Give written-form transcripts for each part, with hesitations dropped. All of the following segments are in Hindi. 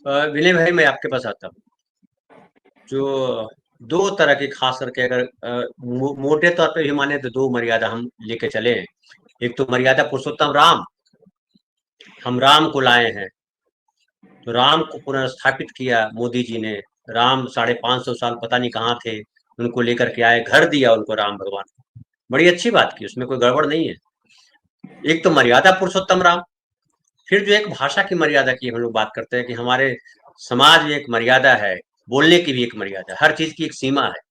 विनय भाई, मैं आपके पास आता हूँ। जो दो तरह की, खास करके अगर मोटे तौर पे भी माने तो दो मर्यादा हम लेके चले हैं। एक तो मर्यादा पुरुषोत्तम राम, हम राम को लाए हैं, तो राम को पुनर्स्थापित किया मोदी जी ने। राम 550 साल पता नहीं कहाँ थे, उनको लेकर के आए, घर दिया उनको राम भगवान को। बड़ी अच्छी बात की, उसमें कोई गड़बड़ नहीं है। एक तो मर्यादा पुरुषोत्तम राम। फिर जो एक भाषा की मर्यादा की हम लोग बात करते हैं कि हमारे समाज में एक मर्यादा है, बोलने की भी एक मर्यादा है, हर चीज की एक सीमा है।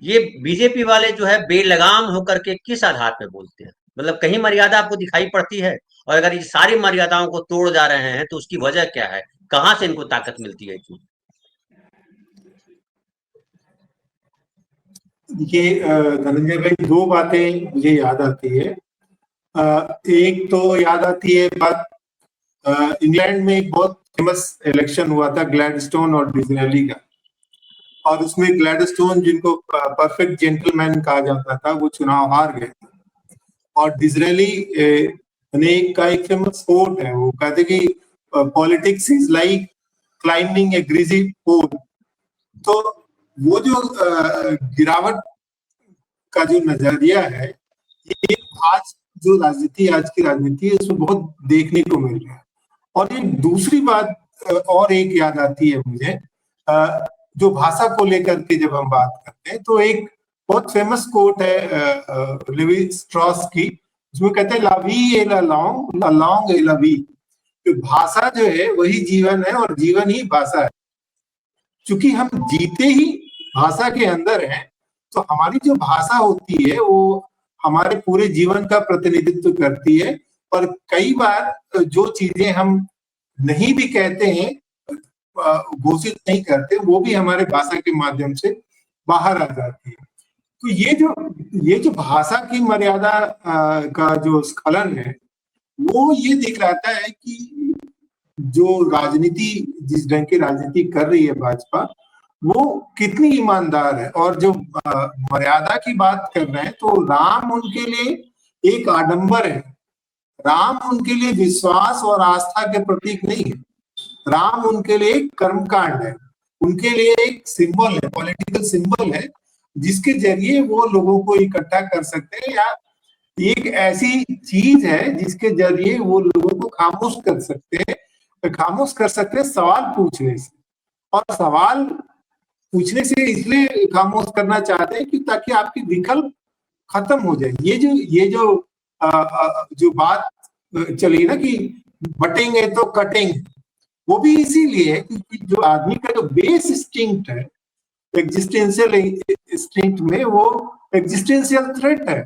ये बीजेपी वाले जो है बेलगाम होकर के किस आधार पे बोलते हैं? मतलब कहीं मर्यादा आपको दिखाई पड़ती है? और अगर ये सारी मर्यादाओं को तोड़ जा रहे हैं तो उसकी वजह क्या है? कहाँ से इनको ताकत मिलती है इतनी? ये धनंजय भाई, दो बातें मुझे याद आती है। एक तो याद आती है बात, इंग्लैंड में एक बहुत फेमस इलेक्शन हुआ था ग्लैडस्टोन और डिज़रायली का, और उसमें ग्लैडस्टोन, जिनको परफेक्ट जेंटलमैन कहा जाता था, वो चुनाव हार गए। और डिज़रायली ने का एक फेमस कोट है, वो कहते कि politics is like climbing a greasy pole. तो वो जो गिरावट का जो नजरिया है, ये आज जो राजनीति, आज की राजनीति है, उसमें बहुत देखने को मिल रहा है। और एक दूसरी बात और एक याद आती है मुझे, जो भाषा को लेकर के जब हम बात करते हैं, तो एक बहुत फेमस कोट है लेवी स्ट्रॉस की, जिसमें कहते हैं ला वी ए ला लॉन्ग ए ला वी। तो भाषा जो है वही जीवन है, और जीवन ही भाषा है। क्योंकि हम जीते ही भाषा के अंदर हैं, तो हमारी जो भाषा होती है वो हमारे पूरे जीवन का प्रतिनिधित्व करती है। और कई बार जो चीजें हम नहीं भी कहते हैं, घोषित नहीं करते, वो भी हमारे भाषा के माध्यम से बाहर आ जाती है। तो ये जो भाषा की मर्यादा का जो स्खलन है, वो ये दिख रहा है कि जो राजनीति, जिस ढंग की राजनीति कर रही है भाजपा, वो कितनी ईमानदार है। और जो मर्यादा की बात कर रहे हैं, तो राम उनके लिए एक आडंबर है, राम उनके लिए विश्वास और आस्था के प्रतीक नहीं है। राम उनके लिए एक कर्मकांड है, उनके लिए एक सिंबल है, पॉलिटिकल सिंबल है, जिसके जरिए वो लोगों को इकट्ठा कर सकते हैं, या एक ऐसी चीज है जिसके जरिए वो लोगों को खामोश कर सकते हैं, सवाल पूछने से। और सवाल पूछने से इसलिए खामोश करना चाहते हैं कि ताकि आपकी विकल्प खत्म हो जाए। जो बात चली ना कि बटेंगे तो कटेंगे, वो भी इसीलिए है क्योंकि जो आदमी का जो बेस इंस्टिंक्ट है, एग्जिस्टेंशियल इंस्टिंक्ट में, वो एग्जिस्टेंशियल थ्रेट है।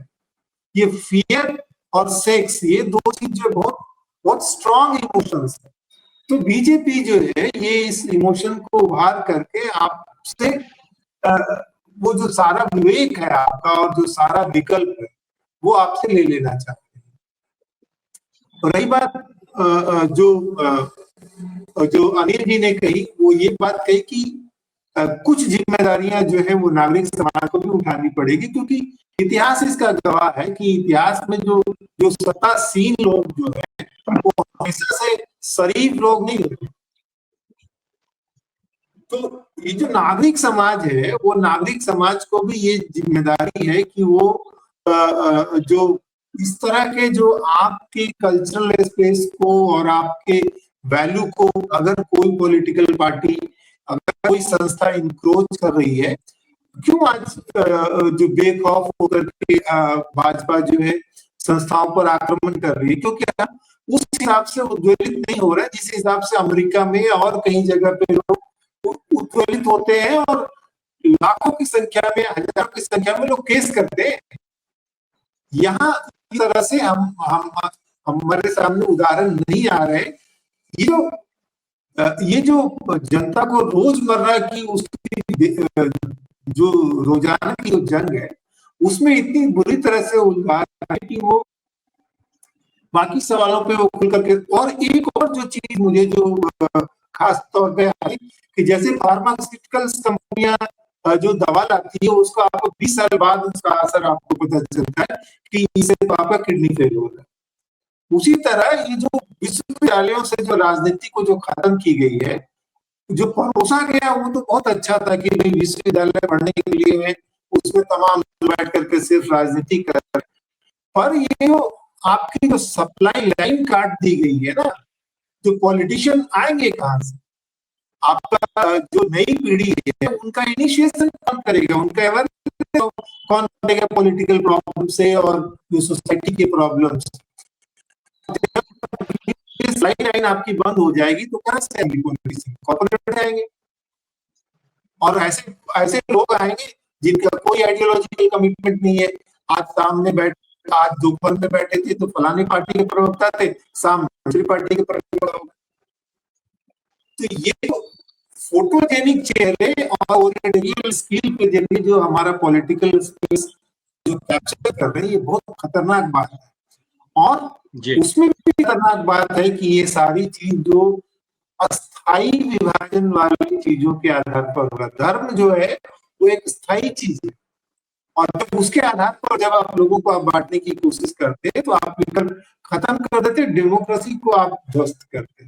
ये फियर और सेक्स, ये दो चीज जो बहुत बहुत स्ट्रॉन्ग इमोशंस है। तो बीजेपी जो है, ये इस इमोशन को उभार करके आपसे वो जो सारा विवेक है आपका और जो सारा विकल्प है, वो आपसे ले लेना चाहते हैं। और रही बात जो अनिल जी ने कही, वो ये बात कही कि कुछ जिम्मेदारियां जो है वो नागरिक समाज को भी उठानी पड़ेगी, क्योंकि इतिहास इसका गवाह है कि इतिहास में जो जो सत्तासीन लोग जो है, वो हमेशा से शरीफ लोग नहीं होते। तो ये जो नागरिक समाज है, वो नागरिक समाज को भी ये जिम्मेदारी है कि वो जो इस तरह के जो आपके कल्चरल स्पेस को और आपके वैल्यू को अगर कोई पॉलिटिकल पार्टी, अगर कोई संस्था इंक्रोच कर रही है, क्यों आज जो बेखौफ होकर के भाजपा जो है संस्थाओं पर आक्रमण कर रही है? क्योंकि उस हिसाब से उद्वेलित नहीं हो रहा है जिस हिसाब से अमेरिका में और कई जगह पे लोग उद्वेलित होते हैं, और लाखों की संख्या में, हजारों की संख्या में लोग केस करते हैं। यहाँ इस तरह से हम हमारे सामने उदाहरण नहीं आ रहे। ये जो जनता को रोजमर्रा की उसकी जो रोजाना की जो जंग है, उसमें इतनी बुरी तरह से उलझा है कि वो बाकी सवालों पे वो खुल करके। और एक और जो चीज मुझे जो खास तौर पे आई कि जैसे फार्मास्यूटिकल्स कंपनियां जो दवा लाती है, उसको आपको 20 साल बाद उसका असर आपको पता चलता है कि इससे तो आपका किडनी फेल हो रहा है। उसी तरह ये जो विश्वविद्यालयों से जो राजनीति को जो खत्म की गई है, जो परोसा गया वो तो बहुत अच्छा था कि भाई विश्वविद्यालय पढ़ने के लिए है, उसमें तमाम बैठ करके सिर्फ राजनीति कर, पर ये जो आपकी जो सप्लाई लाइन काट दी गई है ना, जो पॉलिटिशियन आएंगे कहां से, आपका जो नई पीढ़ी है उनका इनिशिएशन कौन करेगा, उनका अवेयरनेस कौन करेगा पॉलिटिकल प्रॉब्लम से और जो सोसाइटी के प्रॉब्लम्स। लाइन आपकी बंद हो जाएगी तो कहां से आएंगे पॉलिटिशियन, कॉर्पोरेट आएंगे, और ऐसे ऐसे लोग आएंगे जिनका कोई आइडियोलॉजिकल कमिटमेंट नहीं है। आज सामने बैठ आज दोपहर में बैठे थे तो फलानी पार्टी के प्रवक्ता थे, शाम दूसरी पार्टी के प्रवक्ता। तो ये फोटोजेनिक चेहरे और ओरिएंटेशन स्किल के जरिए जो हमारा पॉलिटिकल स्पेस जो कैप्चर कर रहे हैं, ये बहुत खतरनाक बात है। और उसमें भी खतरनाक बात है कि ये सारी चीज जो अस्थाई विभाजन वाली चीजों के आधार पर होगा। धर्म जो है वो एक स्थायी चीज है, और जब उसके आधार पर जब आप लोगों को आप बांटने की कोशिश करते हैं तो आप खत्म कर देते, डेमोक्रेसी को आप ध्वस्त करते।